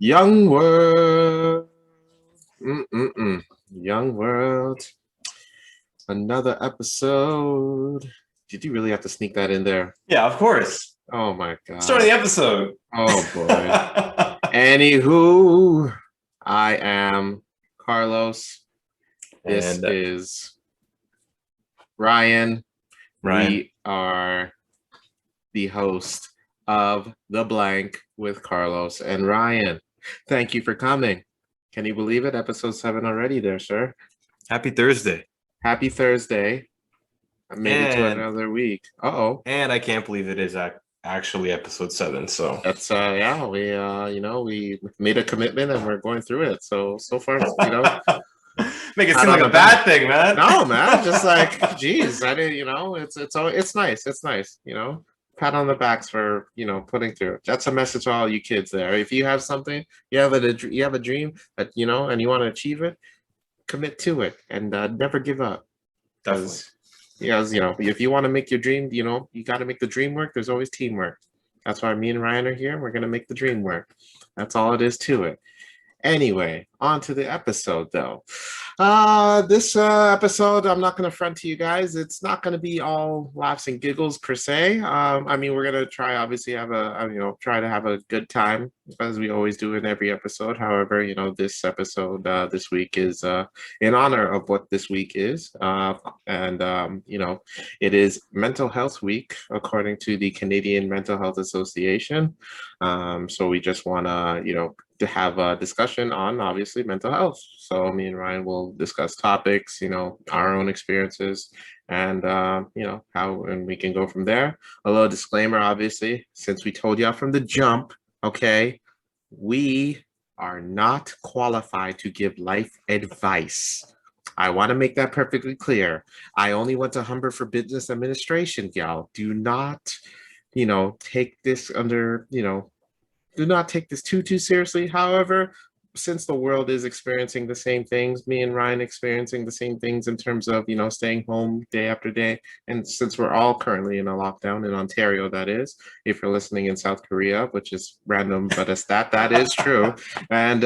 Young World. Mm-mm-mm. Young World. Another episode. Did you really have to sneak that in there? Yeah, of course. Oh my Start of the God. episode. Oh boy. Anywho, I am Carlos. This And is Ryan. Ryan, We are the host of The Blank with Carlos and Ryan. Thank you for coming. Can you believe it? Episode 7 already there, sir. happy Thursday. Happy Thursday. I made it to And another week. Uh-oh. and I can't believe it is actually episode 7. So That's yeah, we made a commitment and we're going through it. So far, make it pat seem on like the a bad back. thing, man. No, man, just like, geez, I didn't, it's nice. It's nice, pat on the backs for, putting through. That's a message to all you kids there. If you have something, you have a dream that, and you want to achieve it, commit to it and never give up. Definitely. Because, if you want to make your dream, you got to make the dream work. There's always teamwork. That's why me and Ryan are here. We're going to make the dream work. That's all it is to it. Anyway, on to the episode though. This episode, I'm not going to front to you guys. It's not going to be all laughs and giggles per se. I mean, we're going to try, obviously, try to have a good time as we always do in every episode. However, this episode this week is in honor of what this week is, it is Mental Health Week according to the Canadian Mental Health Association. So we just want to have a discussion on obviously mental health. So me and Ryan will discuss topics, our own experiences, and how, and we can go from there. A little disclaimer, obviously, since we told y'all from the jump, okay, we are not qualified to give life advice. I want to make that perfectly clear. I only went to Humber for business administration, y'all. Do not, take this under, do not take this too seriously. However, since the world is experiencing the same things, me and Ryan experiencing the same things in terms of, staying home day after day. And since we're all currently in a lockdown in Ontario, that is, if you're listening in South Korea, which is random, but it's that is true. And,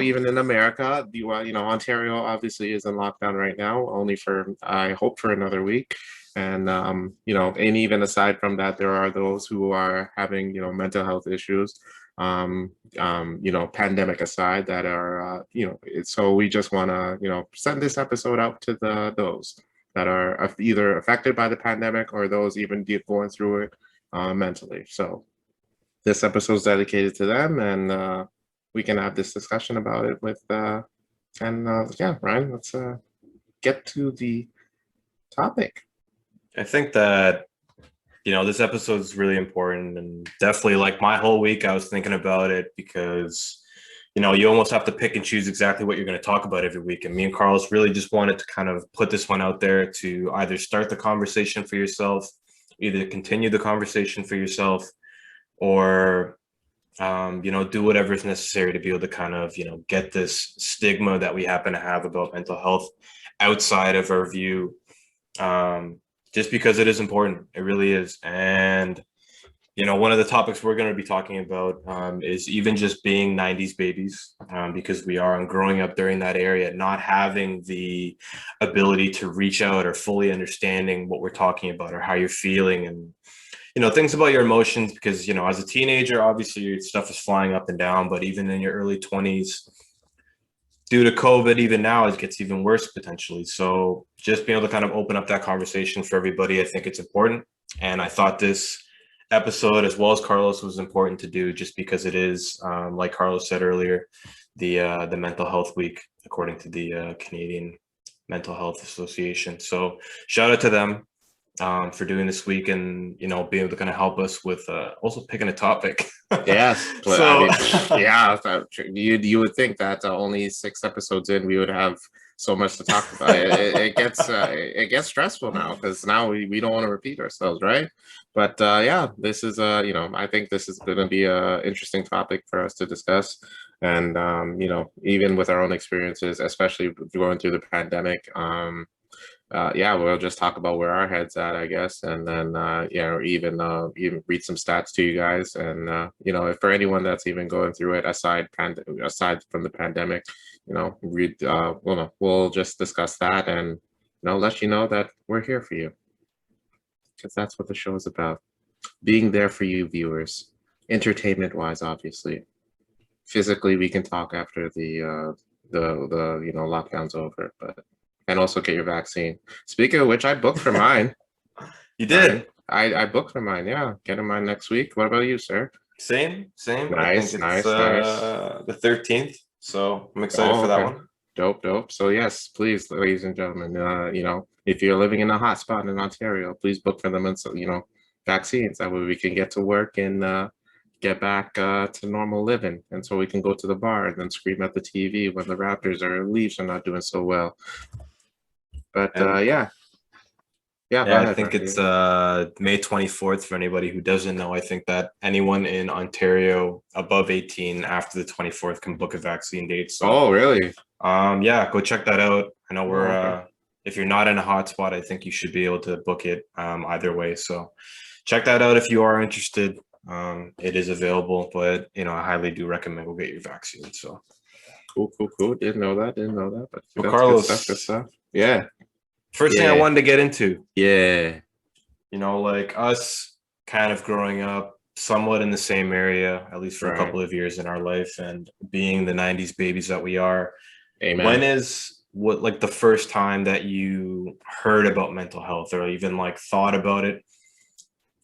even in America, Ontario obviously is in lockdown right now, only for, I hope, for another week. And, and even aside from that, there are those who are having, mental health issues, pandemic aside, that are, so we just want to, send this episode out to those that are either affected by the pandemic or those even going through it mentally. So this episode is dedicated to them, and we can have this discussion about it with, yeah, Ryan, let's get to the topic. I think that this episode is really important, and definitely, like, my whole week I was thinking about it because you almost have to pick and choose exactly what you're going to talk about every week. And me and Carlos really just wanted to kind of put this one out there to either start the conversation for yourself, either continue the conversation for yourself, or do whatever is necessary to be able to kind of get this stigma that we happen to have about mental health outside of our view. Just because it is important. It really is. And, one of the topics we're going to be talking about is even just being 90s babies, because we are growing up during that area, not having the ability to reach out or fully understanding what we're talking about or how you're feeling and, things about your emotions, because, as a teenager, obviously your stuff is flying up and down, but even in your early 20s, due to COVID, even now, it gets even worse potentially. So just being able to kind of open up that conversation for everybody, I think it's important. And I thought this episode, as well as Carlos, was important to do just because it is, like Carlos said earlier, the Mental Health Week, according to the Canadian Mental Health Association. So shout out to them for doing this week and, being able to kind of help us with also picking a topic. Yes, but So yeah, you would think that only 6 episodes in we would have so much to talk about. It gets stressful now because now we don't want to repeat ourselves, right? But yeah, this is I think this is going to be a interesting topic for us to discuss, and even with our own experiences, especially going through the pandemic. yeah, we'll just talk about where our heads at, I guess, and then yeah, or even read some stats to you guys, and if for anyone that's even going through it aside from the pandemic, read well, no, we'll just discuss that and let you know that we're here for you because that's what the show is about, being there for you viewers, entertainment wise, obviously. Physically, we can talk after the lockdown's over, but and also get your vaccine. Speaking of which, I booked for mine. You Ryan. did. I booked for mine. Yeah, getting mine next week. What about you, sir? Same. I think Nice, it's nice. the 13th. So I'm excited Oh, for that okay. one. Dope. So yes, please, ladies and gentlemen, if you're living in a hot spot in Ontario, please book for them and so vaccines. That way we can get to work and get back to normal living, and so we can go to the bar and then scream at the TV when the Raptors or Leafs are not doing so well. But And yeah. Yeah, go yeah, I ahead, think Ryan. it's May 24th for anybody who doesn't know. I think that anyone in Ontario above 18 after the 24th can book a vaccine date. So Oh, really? yeah, go check that out. I know Oh, we're okay. if you're not in a hotspot, I think you should be able to book it either way. So check that out if you are interested. It is available, but I highly do recommend go get your vaccine. So Cool. Didn't know that, but so that's good stuff. Good Carlos, stuff. Yeah. first thing I Yeah. wanted to get into, Yeah. like us kind of growing up somewhat in the same area, at least for a Right. couple of years in our life, and being the 90s babies that we are, when Amen. is what like the first time that you heard about mental health or even like thought about it,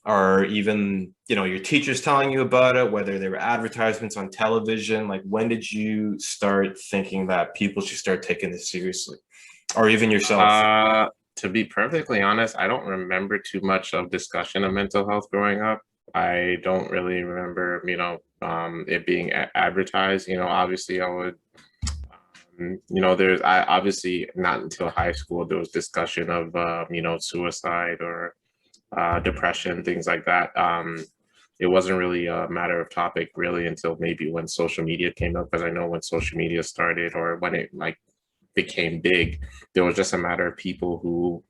or even your teachers telling you about it, whether they were advertisements on television? Like, when did you start thinking that people should start taking this seriously, or even yourself? To be perfectly honest, I don't remember too much of discussion of mental health growing up. I don't really remember, it being advertised. Obviously, I would, there's I obviously not until high school there was discussion of, suicide or depression, things like that. It wasn't really a matter of topic really until maybe when social media came up, because I know when social media started or when it like became big, there was just a matter of people who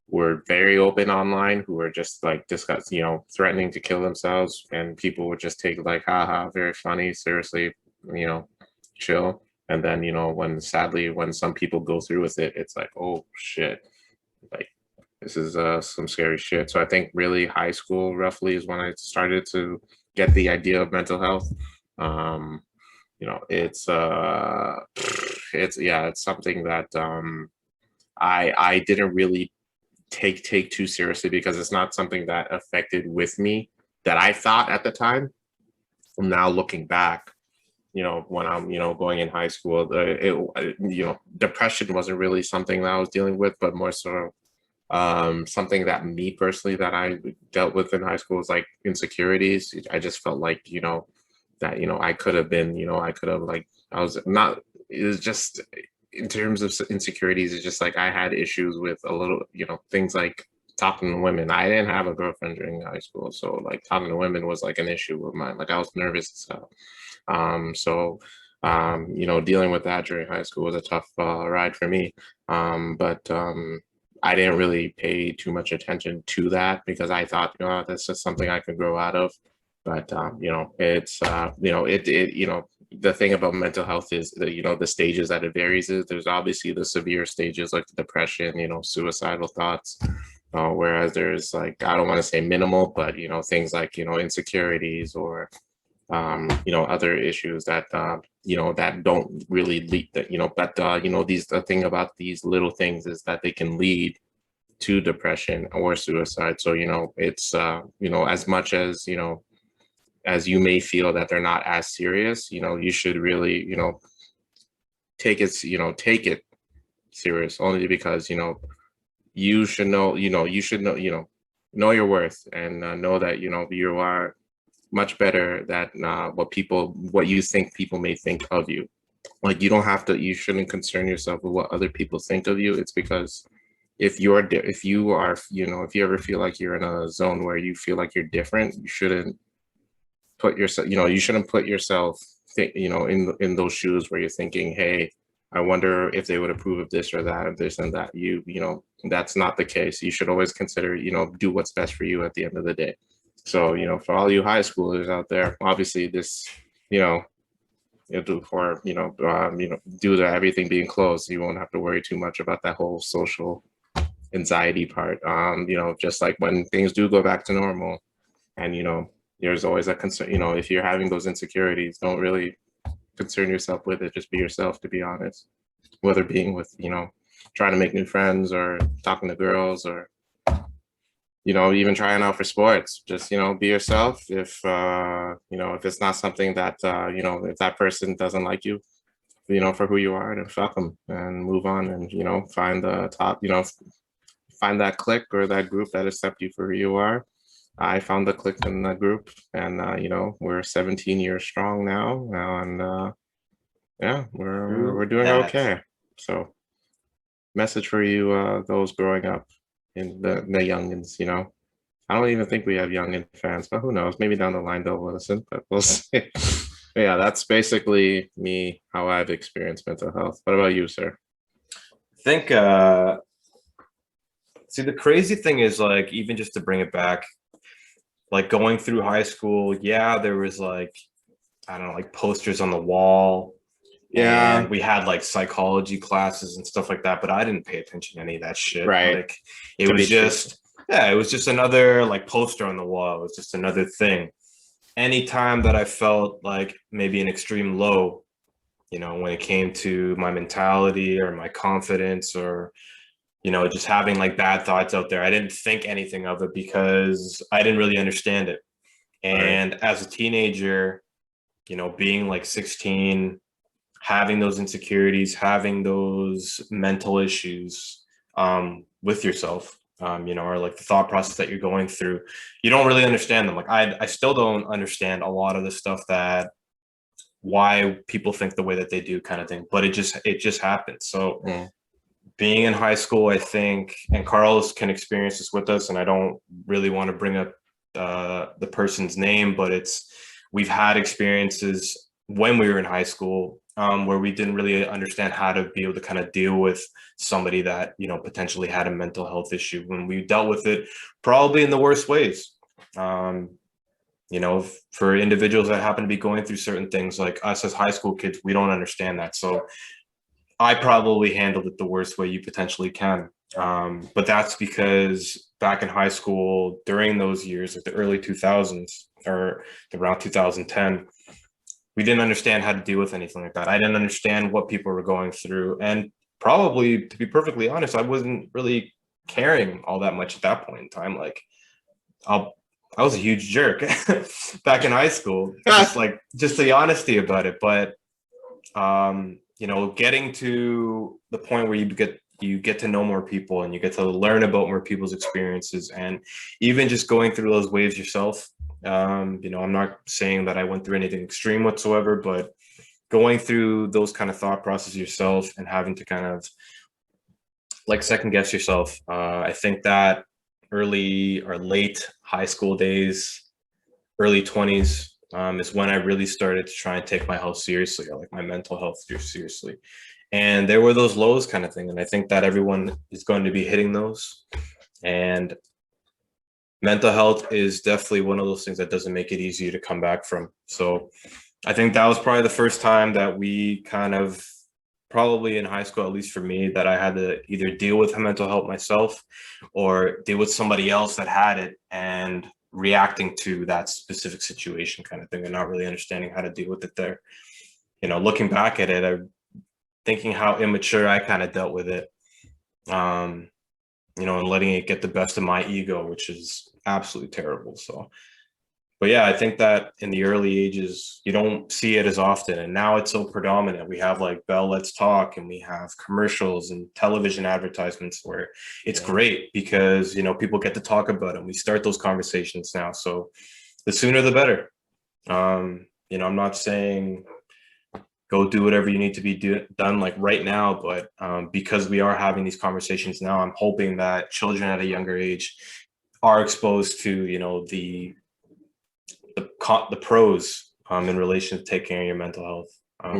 were very open online who were just like discuss, threatening to kill themselves, and people would just take like, haha, very funny, seriously, you know, chill. And then, when sadly, when some people go through with it, it's like, oh shit, like this is some scary shit. So I think really high school roughly is when I started to get the idea of mental health. Um, it's something that I didn't really take too seriously because it's not something that affected with me that I thought at the time. Now looking back, when I'm, going in high school, depression wasn't really something that I was dealing with, but more so something that me personally that I dealt with in high school was like insecurities. I just felt like, that, I could have been, I could have like, I was not, it was just in terms of insecurities, it's just like I had issues with a little, things like talking to women. I didn't have a girlfriend during high school, so like talking to women was like an issue of mine. Like I was nervous as hell. Dealing with that during high school was a tough ride for me. But I didn't really pay too much attention to that because I thought, that's just something I could grow out of. But it's the thing about mental health is the stages that it varies. Is there's obviously the severe stages like depression, suicidal thoughts. Whereas there's like, I don't want to say minimal, but things like insecurities or other issues that that don't really lead that but these the thing about these little things is that they can lead to depression or suicide. So it's as much as you may feel that they're not as serious, you should really take it serious, only because you should know know your worth, and know that you are much better than what you think people may think of you. Like you shouldn't concern yourself with what other people think of you. It's because if you are, if you ever feel like you're in a zone where you feel like you're different, you shouldn't put yourself in those shoes where you're thinking, hey, I wonder if they would approve of this or that, of this and that. You know, that's not the case. You should always consider, you know, do what's best for you at the end of the day. So, you know, for all you high schoolers out there, obviously this, you know, do for, you know, due to everything being closed, you won't have to worry too much about that whole social anxiety part. You know, just like when things do go back to normal, and you know, there's always a concern. You know, if you're having those insecurities, don't really concern yourself with it. Just be yourself, to be honest. Whether being with, you know, trying to make new friends or talking to girls or, you know, even trying out for sports. Just, you know, be yourself. If you know, if it's not something that you know, if that person doesn't like you know, for who you are, then fuck them and move on, and you know, find the top, you know, find that clique or that group that accept you for who you are. I found the clique in the group, and you know, we're 17 years strong now, and yeah, we're True doing that. okay. So, message for you, those growing up in the youngins. You know, I don't even think we have youngin fans, but who knows? Maybe down the line they'll listen, but we'll see. But yeah, that's basically me, how I've experienced mental health. What about you, sir? I think see, the crazy thing is, like, even just to bring it back, like going through high school, yeah, there was like, I don't know, like posters on the wall, Yeah, and we had like psychology classes and stuff like that, but I didn't pay attention to any of that shit. right. Like, it To was be true. just, yeah, it was just another like poster on the wall. It was just another thing. Anytime that I felt like maybe an extreme low, you know, when it came to my mentality or my confidence, or you know, just having like bad thoughts out there, I didn't think anything of it because I didn't really understand it. Right. And as a teenager, you know, being like 16, having those insecurities, having those mental issues with yourself, you know, or like the thought process that you're going through, you don't really understand them. Like I still don't understand a lot of the stuff that why people think the way that they do, kind of thing. But it just happens. So Mm, being in high school, I think, and Carlos can experience this with us, and I don't really want to bring up the person's name, but we've had experiences when we were in high school where we didn't really understand how to be able to kind of deal with somebody that, you know, potentially had a mental health issue, when we dealt with it probably in the worst ways. Um, you know, for individuals that happen to be going through certain things, like us as high school kids, we don't understand that. So I probably handled it the worst way you potentially can. But that's because back in high school, during those years, like the early 2000s or around 2010, we didn't understand how to deal with anything like that. I didn't understand what people were going through. And probably, to be perfectly honest, I wasn't really caring all that much at that point in time. Like, I'll, I was a huge jerk back in high school, just the honesty about it. But you know, getting to the point where you get to know more people and you get to learn about more people's experiences, and even just going through those waves yourself. You know, I'm not saying that I went through anything extreme whatsoever, but going through those kind of thought processes yourself and having to kind of like second guess yourself. I think that early or late high school days, early 20s, is when I really started to try and take my health seriously, or like my mental health seriously. And there were those lows kind of thing. And I think that everyone is going to be hitting those. And mental health is definitely one of those things that doesn't make it easy to come back from. So I think that was probably the first time that we kind of, probably in high school, at least for me, that I had to either deal with mental health myself or deal with somebody else that had it, and reacting to that specific situation kind of thing, and not really understanding how to deal with it there. You know, looking back at it, I'm thinking how immature I kind of dealt with it. Um, you know, and letting it get the best of my ego, which is absolutely terrible. So, but yeah, I think that in the early ages, you don't see it as often. And now it's so predominant. We have like Bell Let's Talk, and we have commercials and television advertisements where it's yeah. great because, you know, people get to talk about it. And we start those conversations now. So the sooner the better. You know, I'm not saying go do whatever you need to be done like right now, but because we are having these conversations now, I'm hoping that children at a younger age are exposed to, you know, the pros in relation to taking care of your mental health.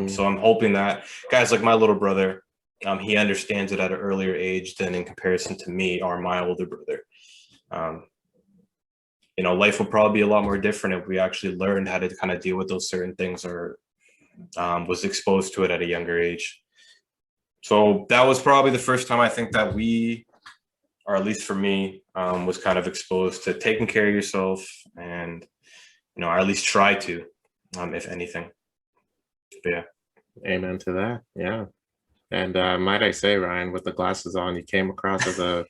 So I'm hoping that guys like my little brother, he understands it at an earlier age than in comparison to me or my older brother. Life will probably be a lot more different if we actually learned how to kind of deal with those certain things, or was exposed to it at a younger age. So that was probably the first time I think that we, or at least for me, was kind of exposed to taking care of yourself, and or at least try to, if anything. But yeah. Amen to that. Yeah. And might I say, Ryan, with the glasses on, you came across as a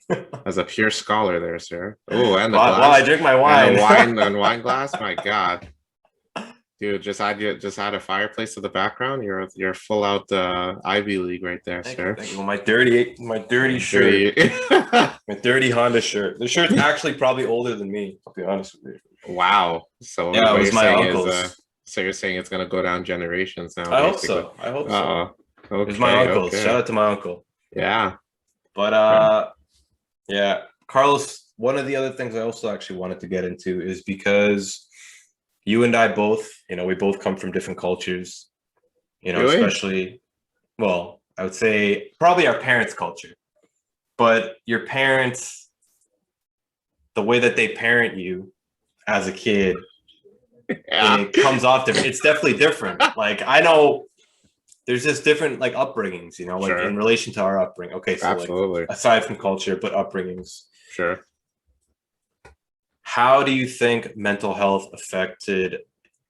pure scholar there, sir. Oh, and the glass. While I drink my wine. And wine glass. My God, dude, just add a fireplace to the background. You're full out Ivy League right there, sir. Thank you. Well, my dirty shirt, my dirty Honda shirt. The shirt's actually probably older than me. I'll be honest with you. Wow. So yeah, it was my uncle's. So you're saying it's gonna go down generations now? I hope so. Okay, it was my uncle's. Okay. Shout out to my uncle. Yeah. But yeah, Carlos, one of the other things I also actually wanted to get into is because you and I both, we both come from different cultures, really? Especially, well, I would say probably our parents' culture, but your parents, the way that they parent you as a kid, yeah. It comes off different. It's definitely different. Like, I know there's just different like upbringings, like sure. In relation to our upbringing. Okay, so absolutely. Like, aside from culture, but upbringings. Sure. How do you think mental health affected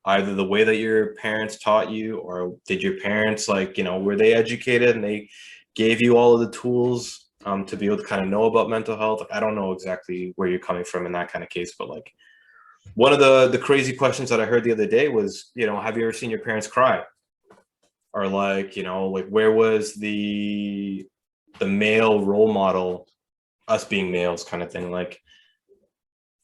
either the way that your parents taught you, or did your parents were they educated and they gave you all of the tools to be able to kind of know about mental health? I don't know exactly where you're coming from in that kind of case, but like one of the crazy questions that I heard the other day was, have you ever seen your parents cry? Or like where was the male role model, us being males kind of thing? Like,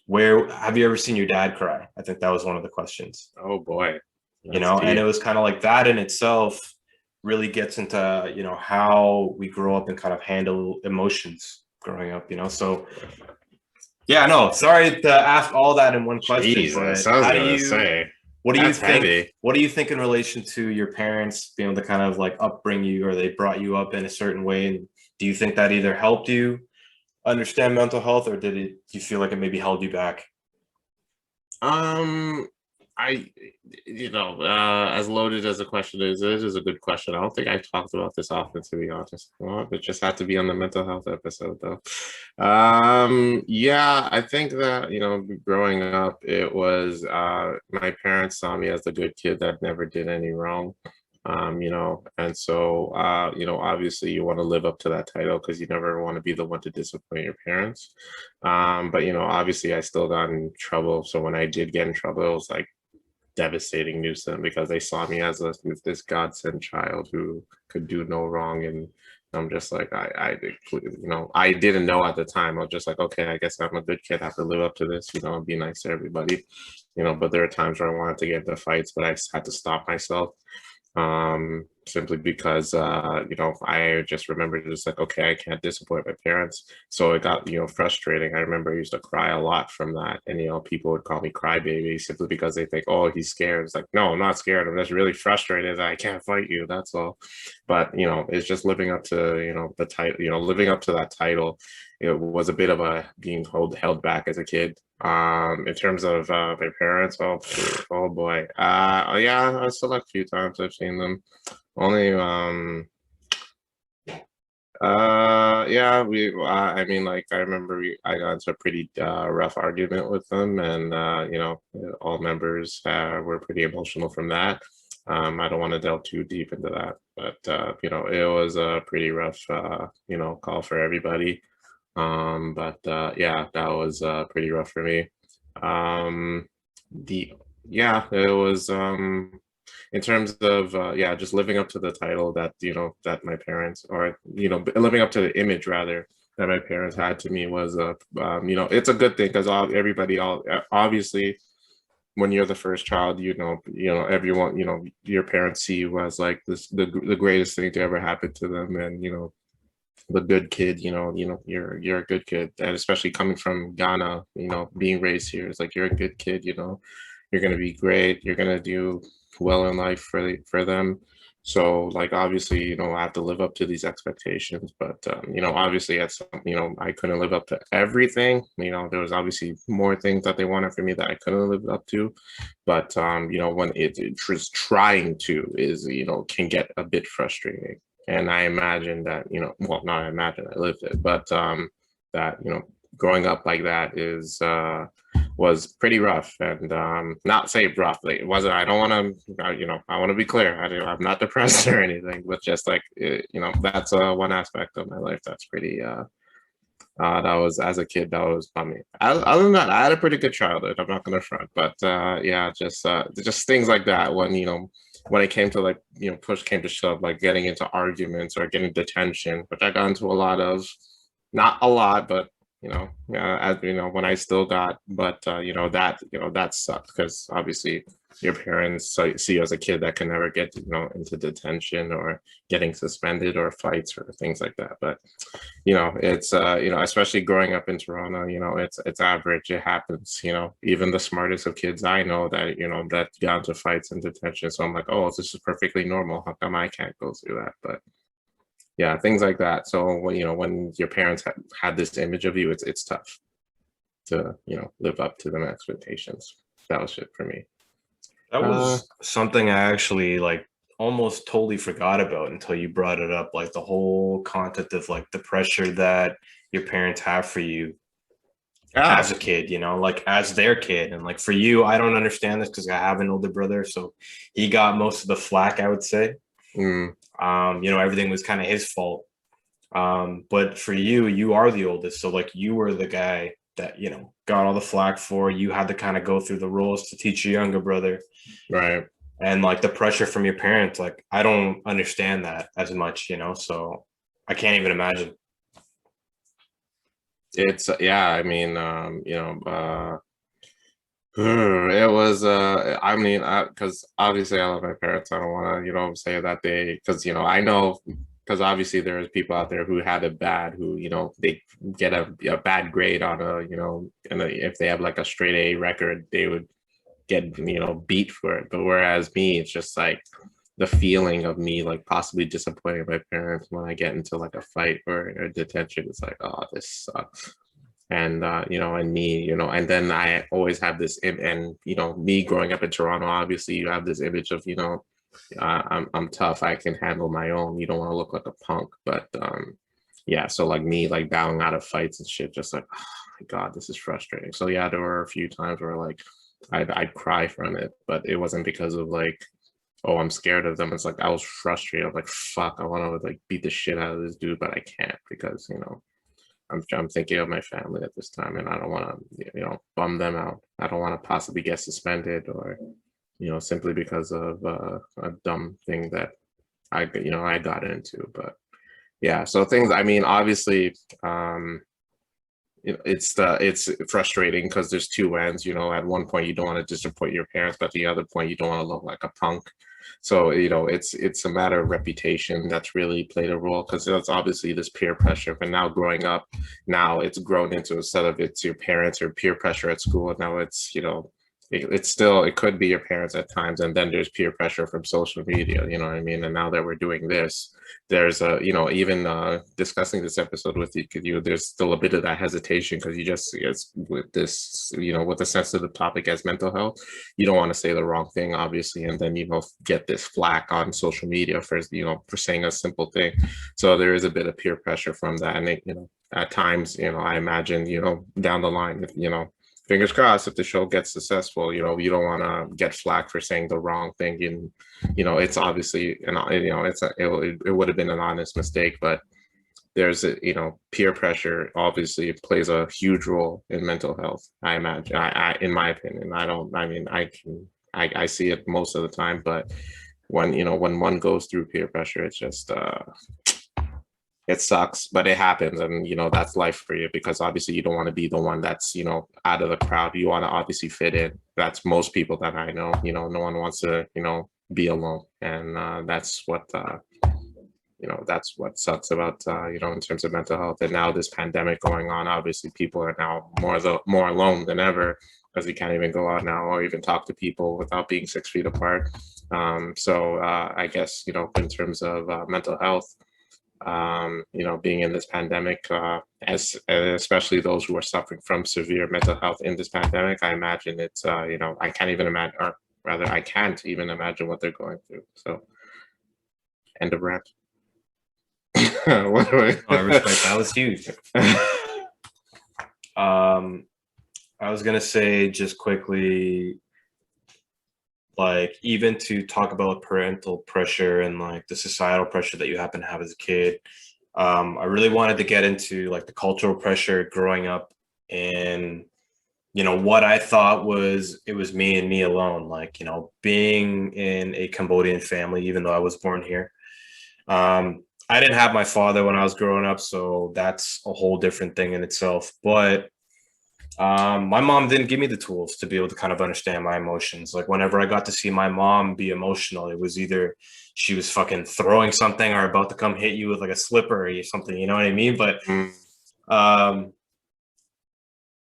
where have you ever seen your dad cry? I think that was one of the questions. Oh boy. Deep. And it was kind of like that in itself really gets into, how we grow up and kind of handle emotions growing up, so yeah, no, sorry to ask all that in one question. Jesus, I was gonna say. What do you think? Heavy. What do you think in relation to your parents being able to kind of like upbring you, or they brought you up in a certain way? And do you think that either helped you understand mental health, or do you feel like it maybe held you back? As loaded as the question is, it is a good question. I don't think I've talked about this often, to be honest. Well, it just had to be on the mental health episode, though. Yeah, I think that, growing up, it was my parents saw me as the good kid that never did any wrong. And so, obviously you want to live up to that title because you never want to be the one to disappoint your parents. But, obviously I still got in trouble. So when I did get in trouble, it was like devastating news to them because they saw me as this godsend child who could do no wrong. And I'm just like, I didn't know at the time. I was just like, okay, I guess I'm a good kid. I have to live up to this, and be nice to everybody, but there are times where I wanted to get into fights, but I just had to stop myself. Simply because I just remember just like, okay, I can't disappoint my parents. So it got frustrating. I remember I used to cry a lot from that, and people would call me crybaby simply because they think, oh, he's scared. It's like, no, I'm not scared. I'm just really frustrated that I can't fight you, that's all. But it's just living up to the title, living up to that title. It was a bit of a being held back as a kid. In terms of my parents, oh boy. Yeah, I select a few times I've seen them. Only yeah, I mean, like, I remember I got into a pretty rough argument with them, and all members were pretty emotional from that. I don't want to delve too deep into that, but it was a pretty rough call for everybody. But yeah, that was pretty rough for me. It was in terms of just living up to the title that that my parents, or living up to the image rather that my parents had to me was it's a good thing because everybody obviously when you're the first child, everyone, your parents see you as like the greatest thing to ever happen to them, and the good kid, you're a good kid, and especially coming from Ghana, being raised here, it's like you're a good kid, you're gonna be great, you're gonna do well in life for them, So like obviously, I have to live up to these expectations, but obviously at some, I couldn't live up to everything. There was obviously more things that they wanted from me that I couldn't live up to. But when it just trying to is, can get a bit frustrating. And I imagine that, well, not I imagine, I lived it, but that, growing up like that is was pretty rough, and not say rough, like it wasn't. I don't want to I want to be clear, I'm not depressed or anything, but just like that's one aspect of my life that's pretty that was, as a kid, that was, I mean, other than that, I had a pretty good childhood, I'm not gonna front, but yeah, just things like that when when it came to like push came to shove, like getting into arguments or getting detention, which I got into a lot of, not a lot, but as when I still got, but that sucked because obviously your parents see you as a kid that can never get into detention or getting suspended or fights or things like that. But it's especially growing up in Toronto, it's average, it happens. Even the smartest of kids I know that that got into fights and detention, so I'm like, oh, this is perfectly normal, how come I can't go through that? But yeah, things like that. So when your parents had this image of you, it's tough to live up to them expectations. That was it for me. That was something I actually like almost totally forgot about until you brought it up. Like the whole concept of like the pressure that your parents have for you Yeah. as a kid, like as their kid. And like for you, I don't understand this because I have an older brother. So he got most of the flack, I would say. Mm. Everything was kind of his fault. But for you, you are the oldest. So like you were the guy that, got all the flack for. You had to kind of go through the rules to teach your younger brother. Right. And like the pressure from your parents, like I don't understand that as much, so I can't even imagine. It's yeah, I mean, it was I mean, because obviously I love my parents. I don't want to say that they, because I know, because obviously there's people out there who had it bad, who they get a bad grade on a and if they have like a straight A record, they would get beat for it. But whereas me, it's just like the feeling of me like possibly disappointing my parents when I get into like a fight or a detention. It's like, oh, this sucks. And and me, and then I always have this and me growing up in Toronto, obviously you have this image of I'm tough, I can handle my own, you don't want to look like a punk. But yeah, so like me like bowing out of fights and shit, just like, oh my god, this is frustrating. So yeah, there were a few times where like I'd cry from it, but it wasn't because of like, oh, I'm scared of them. It's like I was frustrated. I'm like, fuck, I want to like beat the shit out of this dude, but I can't because I'm thinking of my family at this time, and I don't want to bum them out. I don't want to possibly get suspended or simply because of a dumb thing that I got into. But yeah, so things. I mean, obviously, it's frustrating because there's two ends. At one point you don't want to disappoint your parents, but at the other point you don't want to look like a punk. So it's a matter of reputation that's really played a role, because it's obviously this peer pressure. But now growing up, now it's grown into, instead of it's your parents or peer pressure at school, now it's it's still, it could be your parents at times, and then there's peer pressure from social media, you know what I mean? And now that we're doing this, there's a even discussing this episode with you, there's still a bit of that hesitation, because you just, it's with this, with the sensitive topic as mental health, you don't want to say the wrong thing, obviously, and then get this flack on social media for for saying a simple thing. So there is a bit of peer pressure from that, and at times, I imagine, down the line, if fingers crossed, if the show gets successful, you don't want to get flack for saying the wrong thing. And it's obviously, and it would have been an honest mistake, but there's peer pressure obviously plays a huge role in mental health, I imagine. I in my opinion, I mean, I see it most of the time, but when one goes through peer pressure, it's just it sucks, but it happens. And that's life for you, because obviously you don't want to be the one that's out of the crowd. You want to obviously fit in. That's most people that I know. No one wants to be alone, and that's what sucks about in terms of mental health. And now this pandemic going on, obviously people are now more alone than ever, because you can't even go out now or even talk to people without being 6 feet apart. So I guess, you know, in terms of mental health, you know, being in this pandemic, as especially those who are suffering from severe mental health in this pandemic, I imagine it's, you know, I can't even imagine, or rather, I can't even imagine what they're going through. So, end of rant. What do I respect that. Was huge. I was gonna say just quickly, like even to talk about parental pressure and like the societal pressure that you happen to have as a kid. I really wanted to get into like the cultural pressure growing up in, you know, what I thought was it was me and me alone. Like, you know, being in a Cambodian family, even though I was born here. I didn't have my father when I was growing up, so that's a whole different thing in itself. But my mom didn't give me the tools to be able to kind of understand my emotions. Like whenever I got to see my mom be emotional, it was either she was fucking throwing something or about to come hit you with like a slipper or something, you know what I mean? But um,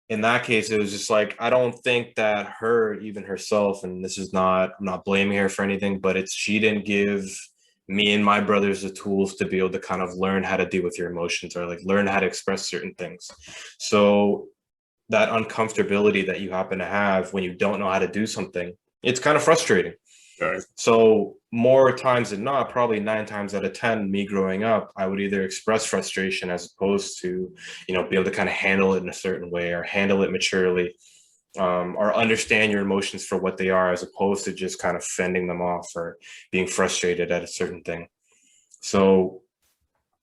in that case, it was just like I don't think that her, even herself, and this is not, I'm not blaming her for anything, but it's she didn't give me and my brothers the tools to be able to kind of learn how to deal with your emotions or like learn how to express certain things. So that uncomfortability that you happen to have when you don't know how to do something, it's kind of frustrating. Right. So more times than not, probably 9 times out of 10, me growing up, I would either express frustration as opposed to, you know, be able to kind of handle it in a certain way or handle it maturely, or understand your emotions for what they are as opposed to just kind of fending them off or being frustrated at a certain thing. So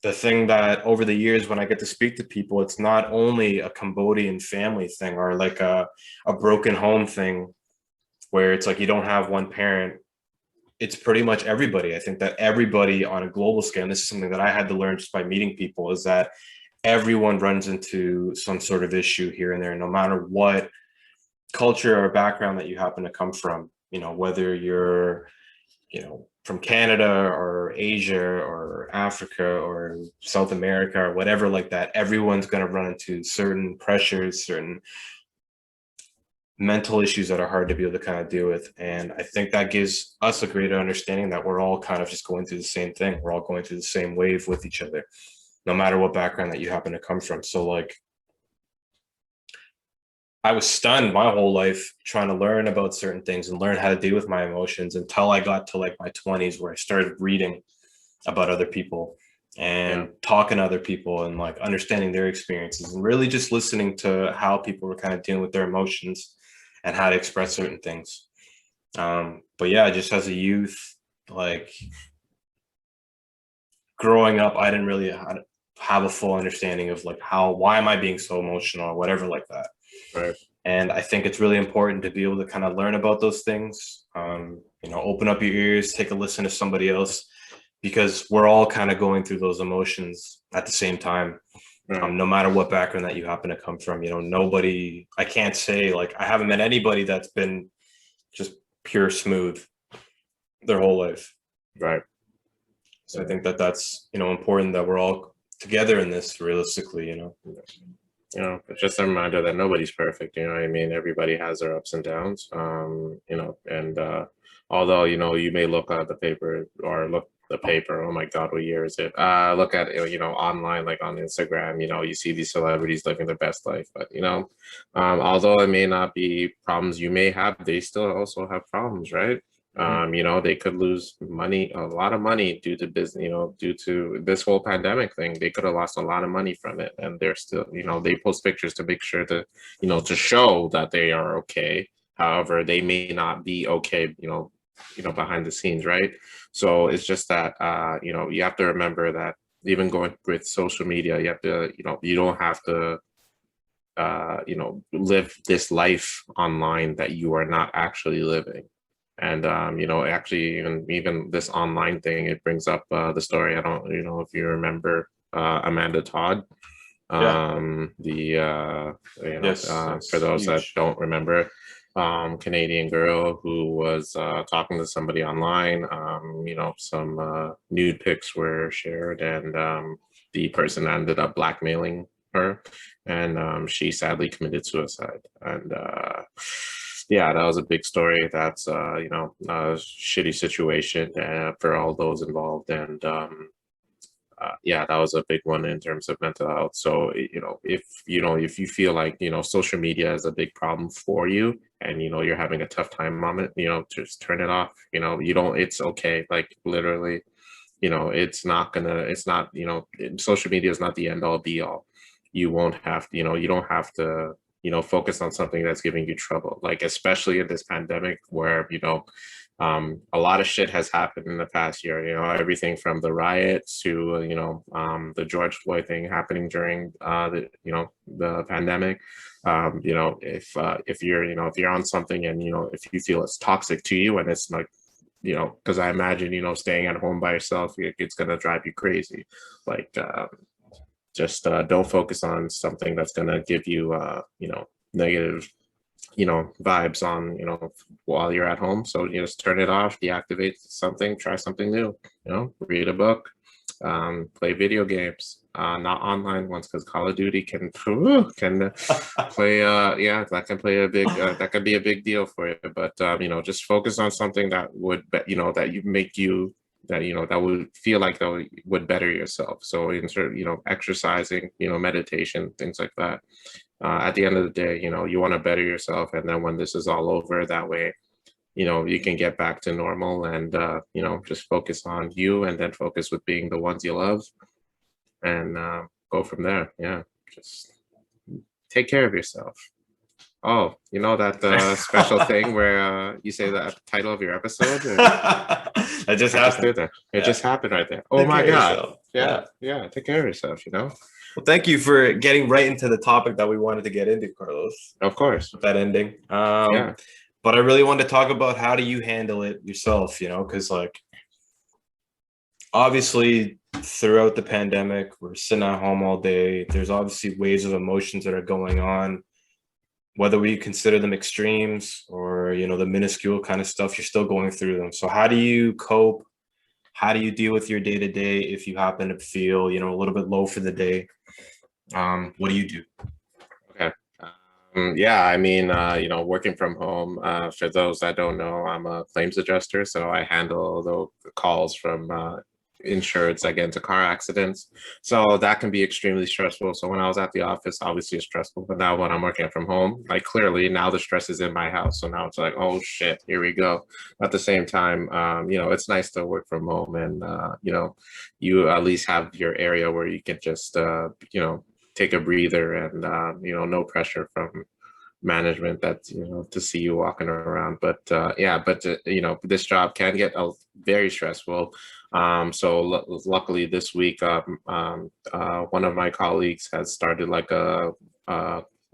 the thing that over the years when I get to speak to people, it's not only a Cambodian family thing or like a broken home thing where it's like you don't have one parent. It's pretty much everybody. I think that everybody on a global scale, and this is something that I had to learn just by meeting people, is that everyone runs into some sort of issue here and there, no matter what culture or background that you happen to come from, you know, whether you're, you know, from Canada or Asia or Africa or South America or whatever like that, everyone's going to run into certain pressures, certain mental issues that are hard to be able to kind of deal with. And I think that gives us a greater understanding that we're all kind of just going through the same thing. We're all going through the same wave with each other, no matter what background that you happen to come from. So like, I was stunned my whole life trying to learn about certain things and learn how to deal with my emotions until I got to like my 20s where I started reading about other people and talking to other people and like understanding their experiences and really just listening to how people were kind of dealing with their emotions and how to express certain things. But yeah, just as a youth, like growing up, I didn't really have a full understanding of like why am I being so emotional or whatever like that. Right. And I think it's really important to be able to kind of learn about those things. You know, open up your ears, take a listen to somebody else, because we're all kind of going through those emotions at the same time. Right. No matter what background that you happen to come from, you know, nobody, I can't say like I haven't met anybody that's been just pure smooth their whole life. Right. So I think that that's, you know, important that we're all together in this realistically, you know. You know, it's just a reminder that nobody's perfect. You know what I mean? Everybody has their ups and downs. You know, and although, you know, you may look at the paper or look the paper, oh my God, what year is it? Look at it, you know, online, like on Instagram, you know, you see these celebrities living their best life. But, you know, although it may not be problems you may have, they still also have problems, right? You know, they could lose money, a lot of money due to business, you know, due to this whole pandemic thing. They could have lost a lot of money from it. And they're still, you know, they post pictures to make sure to, you know, to show that they are okay. However, they may not be okay, you know, behind the scenes, right? So it's just that, you know, you have to remember that even going with social media, you have to, you know, you don't have to, you know, live this life online that you are not actually living. And you know, actually, even this online thing, it brings up the story. I don't, you know, if you remember Amanda Todd, the you know, Yes, for those that huge. don't remember, Canadian girl who was talking to somebody online. You know, some nude pics were shared, and the person ended up blackmailing her, and she sadly committed suicide. And yeah, that was a big story. That's you know, a shitty situation for all those involved. And yeah, that was a big one in terms of mental health. So, you know, if you feel like, social media is a big problem for you and, you're having a tough time on it, just turn it off. You don't, it's okay. Like literally, it's not, social media is not the end all be all. You won't have, you don't have to, focus on something that's giving you trouble. Like, especially in this pandemic where, a lot of shit has happened in the past year, everything from the riots to, the George Floyd thing happening during, the pandemic. If you're, if you're on something and, if you feel it's toxic to you and it's like, because I imagine, staying at home by yourself, it's going to drive you crazy. Like, just don't focus on something that's going to give you, negative vibes on while you're at home. So you just turn it off, deactivate something, try something new, read a book, play video games, not online ones, because Call of Duty can play yeah, that can play a big that can be a big deal for you. But just focus on something that would that you make you that that would feel like that would better yourself. So insert exercising, meditation, things like that. At the end of the day, you want to better yourself. And then when this is all over, that way, you can get back to normal and, just focus on you and then focus with being the ones you love and go from there. Yeah. Just take care of yourself. Oh, that special thing where you say the title of your episode? That just happened. It just happened right there. Oh my God. Yeah. Take care of yourself, Well, thank you for getting right into the topic that we wanted to get into, Carlos. Of course. With that ending. But I really wanted to talk about how do you handle it yourself, because like obviously throughout the pandemic, we're sitting at home all day. There's obviously waves of emotions that are going on, whether we consider them extremes or, the minuscule kind of stuff, you're still going through them. So how do you cope? How do you deal with your day to day if you happen to feel, a little bit low for the day? What do you do? Okay. Yeah, I mean, working from home, for those that don't know, I'm a claims adjuster. So I handle the calls from insureds that get into car accidents. So that can be extremely stressful. So when I was at the office, obviously it's stressful. But now when I'm working from home, like clearly now the stress is in my house. So now it's like, oh shit, here we go. At the same time, it's nice to work from home and, you at least have your area where you can just, take a breather and, no pressure from management that to see you walking around. But this job can get very stressful. So luckily this week one of my colleagues has started like a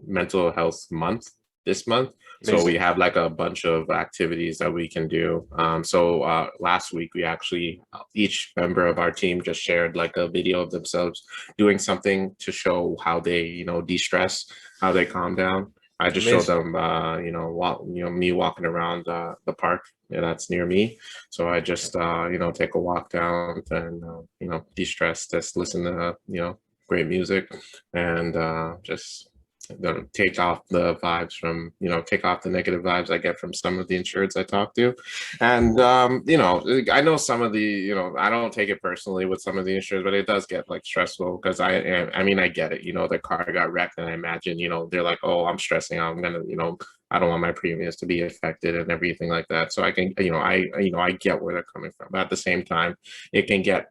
mental health month this month. So we have like a bunch of activities that we can do. So last week we actually, each member of our team just shared like a video of themselves doing something to show how they, de-stress, how they calm down. I just showed them, me walking around the park that's near me. So I just, take a walk down and, de-stress, just listen to, great music and just take off the vibes from, take off the negative vibes I get from some of the insureds I talk to. And, I know some of the, I don't take it personally with some of the insureds, but it does get like stressful because I get it, the car got wrecked and I imagine, they're like, oh, I'm stressing out. I'm going to, I don't want my premiums to be affected and everything like that. So I can, I get where they're coming from. But at the same time, it can get,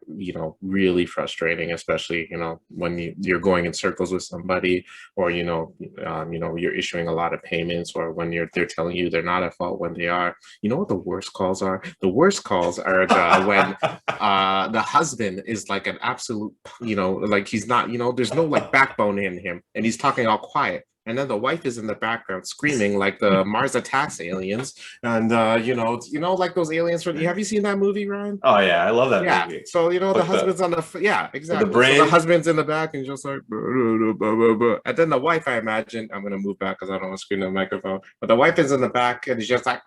really frustrating, especially, when you're going in circles with somebody or, you're issuing a lot of payments or when they're telling you they're not at fault when they are. You know what the worst calls are? The worst calls are when the husband is like an absolute, like he's not, there's no like backbone in him and he's talking all quiet. And then the wife is in the background screaming like the Mars Attacks aliens. And, like those aliens from, have you seen that movie, Ryan? Oh, yeah. I love that movie. So, the husband's on the, exactly. The brain. So the husband's in the back and just like, blah, blah, blah, blah. And then the wife, I imagine, I'm going to move back because I don't want to scream in the microphone. But the wife is in the back and she's just like,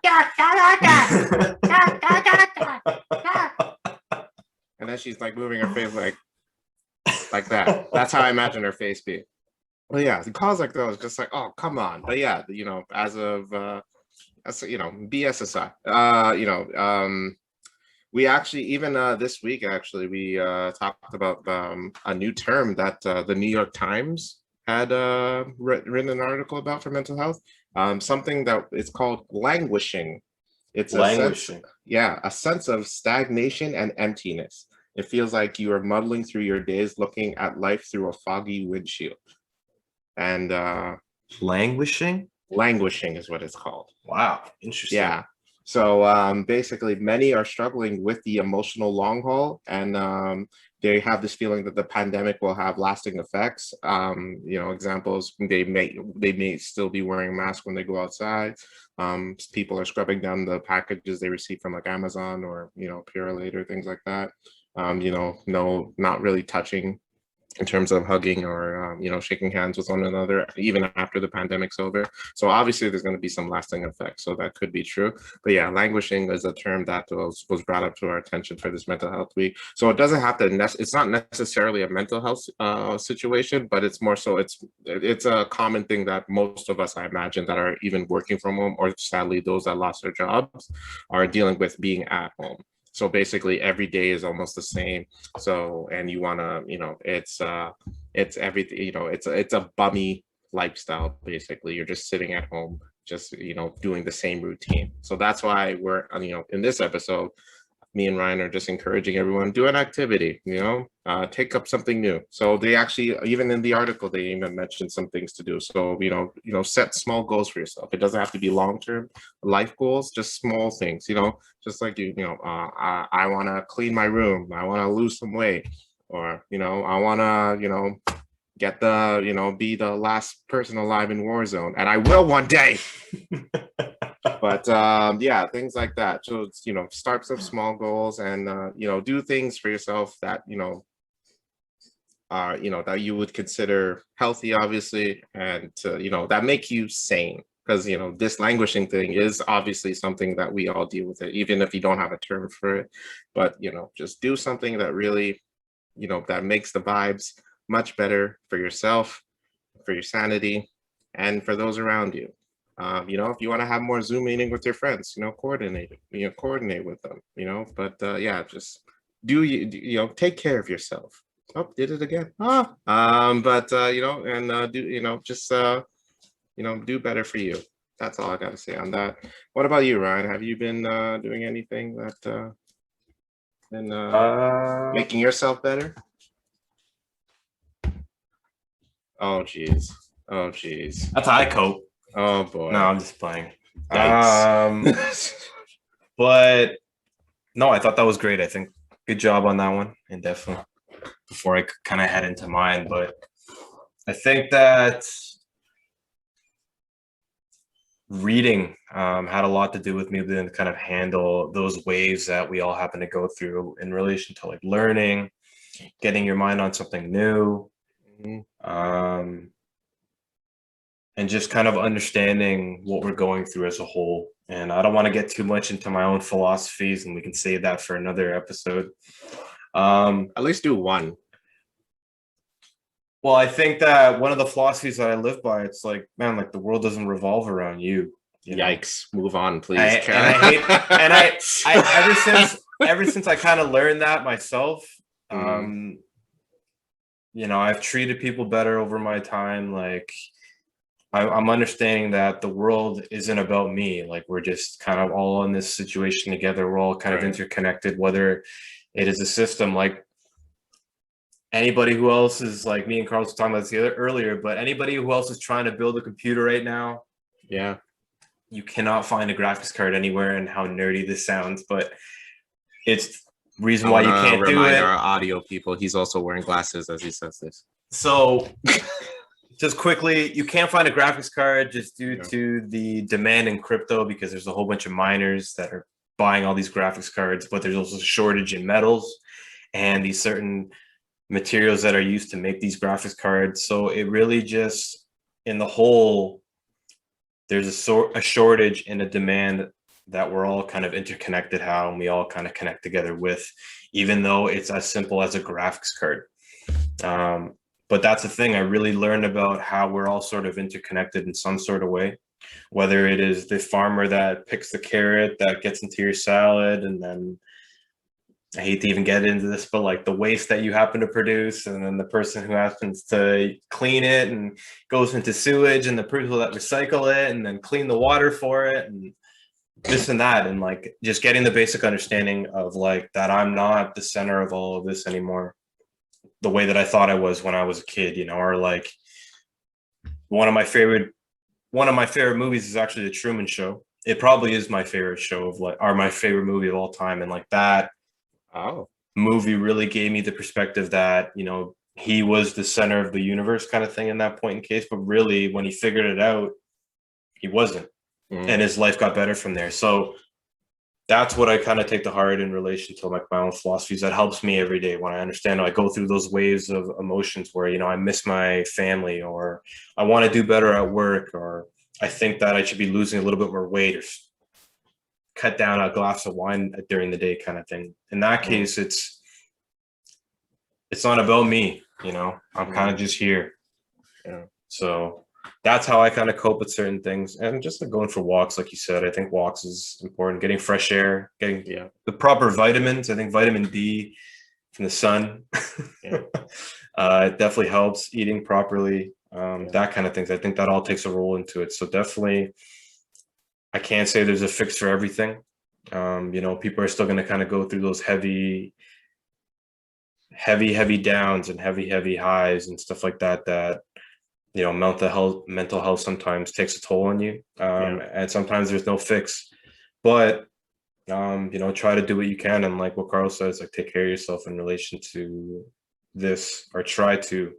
and then she's like moving her face like that. That's how I imagine her face being. Well, yeah, the calls like those, just like, oh, come on. But yeah, BSSI, we actually, even this week, actually, we talked about a new term that the New York Times had written an article about for mental health. Something that it's called languishing. It's a sense, Languishing. yeah, a sense of stagnation and emptiness. It feels like you are muddling through your days, looking at life through a foggy windshield. And Languishing? languishing is what it's called. Wow, interesting. Yeah. So basically, many are struggling with the emotional long haul, and they have this feeling that the pandemic will have lasting effects. Examples, they may still be wearing masks when they go outside. People are scrubbing down the packages they receive from like Amazon or Purelator, things like that. No, not really touching in terms of hugging or shaking hands with one another even after the pandemic's over. So obviously there's going to be some lasting effects, so that could be true. But yeah, languishing is a term that was brought up to our attention for this mental health week. So it doesn't have to it's not necessarily a mental health situation, but it's more so it's a common thing that most of us, I imagine, that are even working from home, or sadly those that lost their jobs, are dealing with being at home. So basically every day is almost the same. So, and you want to, it's everything, it's a bummy lifestyle. Basically, you're just sitting at home, just, doing the same routine. So that's why we're, in this episode, me and Ryan are just encouraging everyone, do an activity, take up something new. So they actually, even in the article, they even mentioned some things to do. So, set small goals for yourself. It doesn't have to be long-term life goals, just small things, just like I want to clean my room. I want to lose some weight, or, I want to, get be the last person alive in Warzone, and I will one day. But yeah, things like that. So it's, starts with small goals, and do things for yourself that that you would consider healthy, obviously, and that make you sane. Because this languishing thing is obviously something that we all deal with, it, even if you don't have a term for it. But just do something that really, that makes the vibes much better for yourself, for your sanity, and for those around you. If you want to have more Zoom meeting with your friends, coordinate with them, but yeah, just take care of yourself. Oh, did it again. But and do, just do better for you. That's all I got to say on that. What about you, Ryan? Have you been doing anything that been making yourself better? Oh, geez. Oh, geez. That's how I cope. Oh, boy. No, I'm just playing. Yikes. But no, I thought that was great. I think good job on that one. And definitely before I kind of head into mine, but I think that reading had a lot to do with me being able to kind of handle those waves that we all happen to go through in relation to like learning, getting your mind on something new, and just kind of understanding what we're going through as a whole. And I don't want to get too much into my own philosophies, and we can save that for another episode. At least do one. Well, I think that one of the philosophies that I live by, it's like, man, like the world doesn't revolve around you. Yikes! Move on, please. Ever since I kind of learned that myself, I've treated people better over my time. Like I'm understanding that the world isn't about me. Like we're just kind of all in this situation together. We're all kind of interconnected, whether it is a system like anybody who else is like me and Carlos were talking about this earlier, but anybody who else is trying to build a computer right now. Yeah. You cannot find a graphics card anywhere, and how nerdy this sounds, but it's reason why you can't do it. Our audio people, he's also wearing glasses as he says this. So just quickly, you can't find a graphics card just due to the demand in crypto, because there's a whole bunch of miners that are buying all these graphics cards, but there's also a shortage in metals and these certain materials that are used to make these graphics cards. So it really just, in the whole, there's a shortage and a demand that we're all kind of interconnected how, and we all kind of connect together with, even though it's as simple as a graphics card. But that's the thing. I really learned about how we're all sort of interconnected in some sort of way, whether it is the farmer that picks the carrot that gets into your salad, and then I hate to even get into this, but like the waste that you happen to produce, and then the person who happens to clean it and goes into sewage, and the people that recycle it and then clean the water for it, and this and that. And like just getting the basic understanding of like that I'm not the center of all of this anymore, the way that I thought I was when I was a kid, you know, or like one of my favorite movies is actually The Truman Show. It probably is my favorite show of like, or my favorite movie of all time. And like that Oh, movie really gave me the perspective that, you know, he was the center of the universe kind of thing in that point in case, but really when he figured it out, he wasn't. And his life got better from there. So that's what I kind of take to heart in relation to like my own philosophies. That helps me every day when I understand, I go through those waves of emotions where, you know, I miss my family, or I want to do better at work, or I think that I should be losing a little bit more weight, or cut down a glass of wine during the day kind of thing. In that case, it's not about me, you know, I'm kind of just here. yeah, So that's how I kind of cope with certain things. And just like going for walks, like you said, I think walks is important. Getting fresh air, getting yeah, the proper vitamins. I think vitamin D from the sun yeah, it definitely helps. Eating properly, yeah, that kind of things. I think that all takes a role into it. So definitely, I can't say there's a fix for everything. You know, people are still going to kind of go through those heavy downs and heavy highs and stuff like that. That, you know, mental health sometimes takes a toll on you, yeah, and sometimes there's no fix. But you know, try to do what you can, and like what Carl says, like take care of yourself in relation to this, or try to,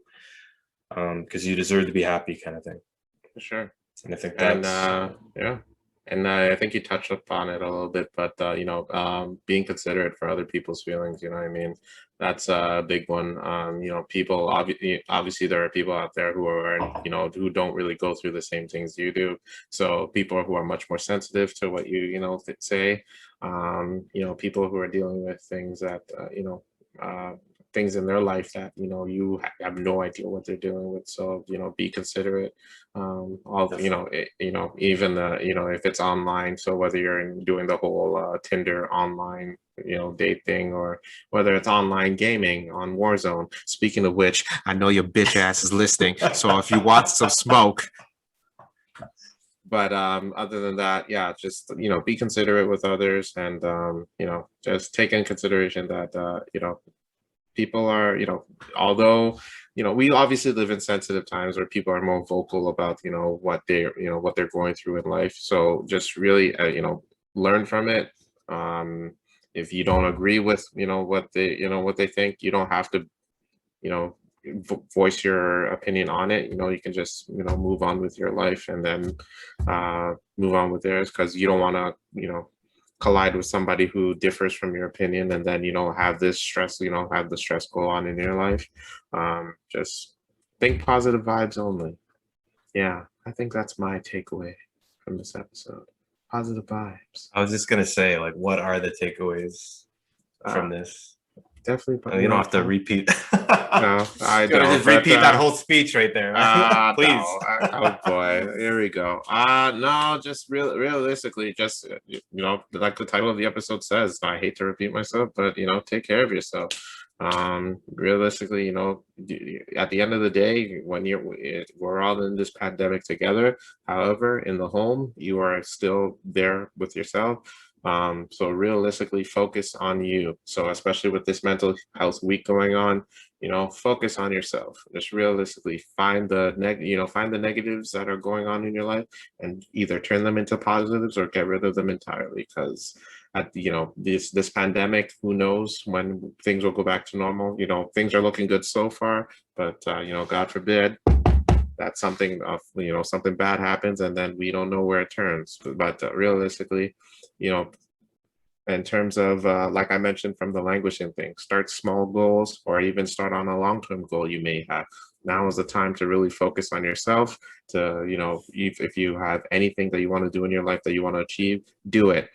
because you deserve to be happy, kind of thing. for sure. And I think And that's yeah, and I think you touched upon it a little bit, but you know, being considerate for other people's feelings, you know what I mean? That's a big one. You know, people obviously there are people out there who are, you know, who don't really go through the same things you do. So people who are much more sensitive to what you know, say. You know, people who are dealing with things that you know, things in their life that you know you have no idea what they're dealing with. So you know, be considerate. All you know, you know, even you know, if it's online, so whether you're doing the whole Tinder online, you know, date thing, or whether it's online gaming on Warzone. Speaking of which, I know your bitch ass is listening, so if you want some smoke. But other than that, yeah, just you know, be considerate with others, and you know, just take in consideration that you know, people are, you know, although, you know, we obviously live in sensitive times where people are more vocal about, you know, what they're, you know, what they're going through in life. So just really, you know, learn from it. If you don't agree with, you know, what they, you know, what they think, you don't have to, you know, voice your opinion on it. You know, you can just, you know, move on with your life, and then move on with theirs, because you don't want to, you know, collide with somebody who differs from your opinion, and then you know, have this stress, you know, have the stress go on in your life. Just think positive vibes only. Yeah, I think that's my takeaway from this episode. Positive vibes. I was just gonna say, like, what are the takeaways uh from this? Definitely, You you don't know, have to repeat. no, I Gotta don't, just but repeat that whole speech right there, please. no. Oh boy, here we go. No, just realistically, just you know, like the title of the episode says, I hate to repeat myself, but you know, take care of yourself. Realistically, you know, at the end of the day, when we're all in this pandemic together. However, in the home, you are still there with yourself. So realistically, focus on you. So especially with this mental health week going on, you know, focus on yourself. Just realistically find you know, find the negatives that are going on in your life, and either turn them into positives or get rid of them entirely. Because at you know, this pandemic, who knows when things will go back to normal. You know, things are looking good so far, but you know, God forbid that something of, you know, something bad happens, and then we don't know where it turns. But realistically, you know, in terms of like I mentioned from the languishing thing, start small goals, or even start on a long-term goal you may have. Now is the time to really focus on yourself. To, you know, if you have anything that you want to do in your life that you want to achieve, do it.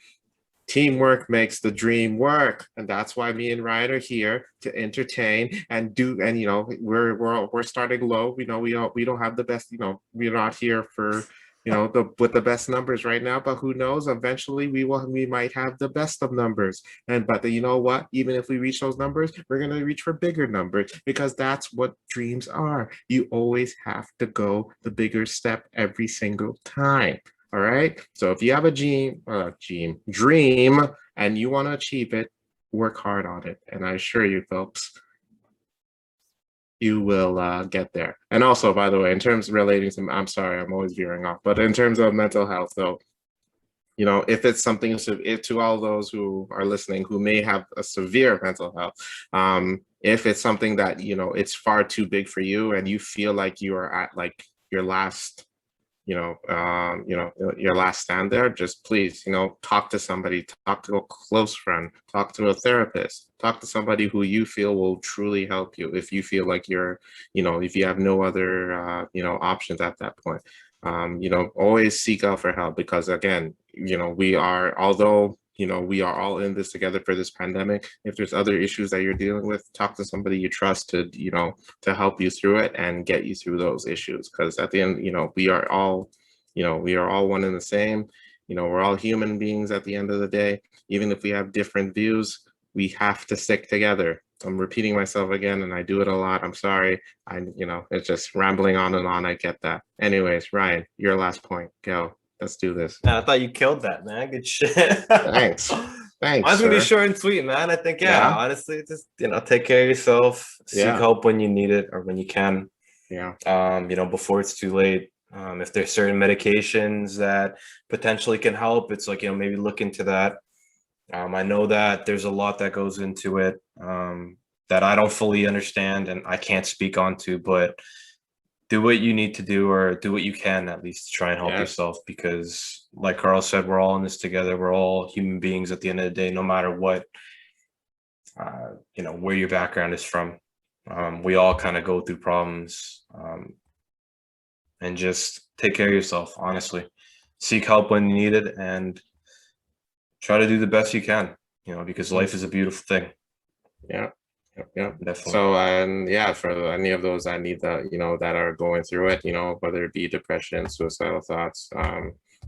Teamwork makes the dream work, and that's why me and Ryan are here to entertain and do. And we're starting low. We don't have the best. We're not here for with the best numbers right now. But who knows? Eventually, we might have the best of numbers. But you know what? Even if we reach those numbers, we're gonna reach for bigger numbers because that's what dreams are. You always have to go the bigger step every single time. All right. So if you have a dream, and you want to achieve it, work hard on it. And I assure you, folks, you will get there. And also, by the way, in terms of relating to, I'm sorry, I'm always veering off, but in terms of mental health, though, if it's something to all those who are listening who may have a severe mental health, if it's something that, it's far too big for you and you feel like you are at like your last your last stand there, just please, talk to somebody, talk to a close friend, talk to a therapist, talk to somebody who you feel will truly help you if you feel like if you have no other, options at that point. Always seek out for help because again, we are all in this together for this pandemic. If there's other issues that you're dealing with, talk to somebody you trust to help you through it and get you through those issues. Because at the end, we are all one and the same. We're all human beings at the end of the day. Even if we have different views, we have to stick together. I'm repeating myself again, and I do it a lot. I'm sorry. It's just rambling on and on. I get that. Anyways, Ryan, your last point. Go. Let's do this. I thought you killed that, man. Good shit. Thanks. Mine's gonna be short and sweet, man. I think, honestly, just take care of yourself. Seek help when you need it or when you can. Yeah. Before it's too late. If there's certain medications that potentially can help, it's like, maybe look into that. I know that there's a lot that goes into it that I don't fully understand and I can't speak onto, but do what you need to do or do what you can at least to try and help yourself, because like Carl said, we're all in this together. We're all human beings at the end of the day, no matter what, where your background is from. We all kind of go through problems, and just take care of yourself, honestly. Seek help when you need it and try to do the best you can, because life is a beautiful thing. Yeah. Yeah, definitely. So, for any of those that need that are going through it, whether it be depression, suicidal thoughts,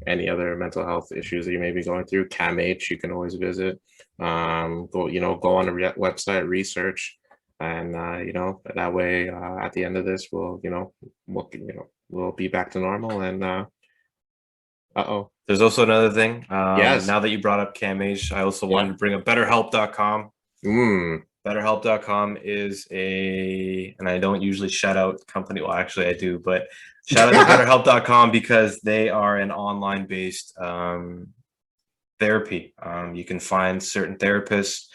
any other mental health issues that you may be going through, CAMH, you can always visit. Go on the website, research, and that way, at the end of this, we'll be back to normal. And there's also another thing. Yes. Now that you brought up CAMH, I also wanted to bring up BetterHelp.com. BetterHelp.com is and I don't usually shout out the company. Well, actually I do, but shout out to BetterHelp.com because they are an online based therapy. You can find certain therapists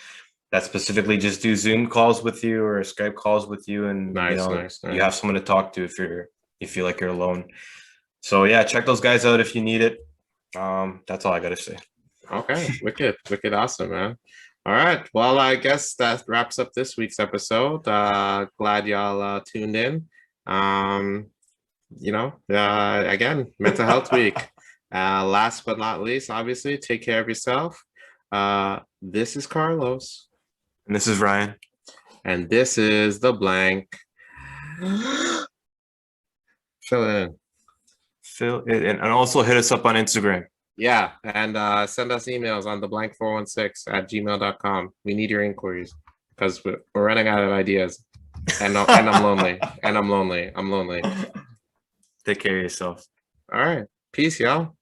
that specifically just do Zoom calls with you or Skype calls with you. And nice. You have someone to talk to if you feel like you're alone. So yeah, check those guys out if you need it. That's all I got to say. Okay. Wicked. Awesome, man. All right. Well, I guess that wraps up this week's episode. Glad y'all tuned in. Again, Mental Health Week. Last but not least, obviously, take care of yourself. This is Carlos. And this is Ryan. And this is The Blank. Fill in. And also hit us up on Instagram. Yeah, and send us emails on theblank416@gmail.com. We need your inquiries because we're running out of ideas, and I'm lonely. I'm lonely. Take care of yourself. All right, peace, y'all.